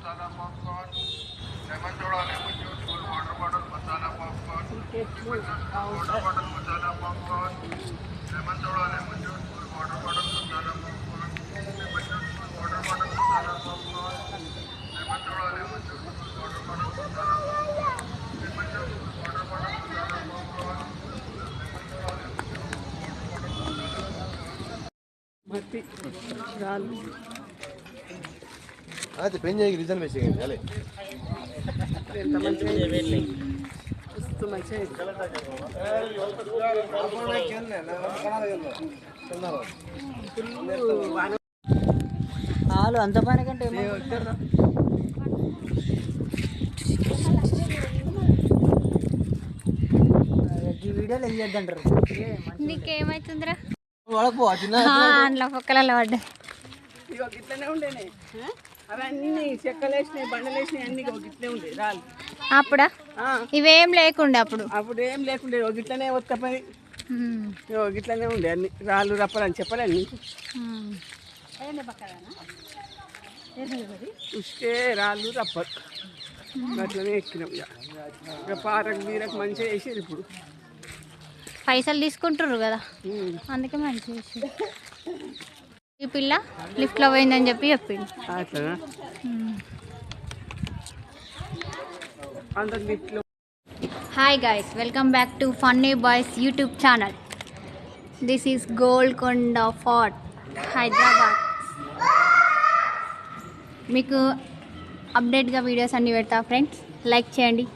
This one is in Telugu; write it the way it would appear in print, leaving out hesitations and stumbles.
मसाला popcorn, lemon soda, lemon juice, full water bottle masala popcorn, water bottle masala popcorn, lemon soda, lemon juice, full water bottle masala popcorn, lemon juice, full water bottle masala popcorn, lemon soda, lemon juice, full water bottle masala popcorn, lemon juice, full water bottle masala popcorn, lemon soda, lemon juice, full water bottle masala popcorn. मस्ती राళ్ళు అయితే పెన్ చేయకి రీజన్ వేసేయండి అలే ఎంత మంచిగా మస్తు మంచిగా వాళ్ళు అంత పని కంటే ఈ వీడియోలో వేయద్దంటారు. నీకేమైతుందిరా వాళ్ళకు చిన్న అందులో పొక్కలలో పడ్డాయి. ఇగో గిట్లనే ఉండేనే అవన్నీ చెక్కలు వేసినాయి బండలు వేసినాయి అన్ని గిట్లనే ఉండే రాళ్ళు అప్పుడా ఇవేం లేకుండే అప్పుడు ఏం లేకుండే గిట్లనే ఒత్తపోయి గిట్లనే ఉండే అన్ని రాళ్ళు రప్పలని చెప్పలే నీకు ఉష్కే రాళ్ళు రప్పలు అట్లనే ఎక్కినాం ఇక పారకు వీరకు మంచిగా వేసేది ఇప్పుడు పైసలు తీసుకుంటారు కదా అందుకే మంచిగా చేసి ఈ పిల్ల లిఫ్ట్లో పోయిందని చెప్పి చెప్పింది. అట్లా అందరు లిఫ్ట్లో. Hi guys, welcome back to funny boys YouTube channel. This is Golconda fort, Hyderabad. మీకు అప్డేట్గా వీడియోస్ అన్నీ పెడతా ఫ్రెండ్స్, లైక్ చేయండి.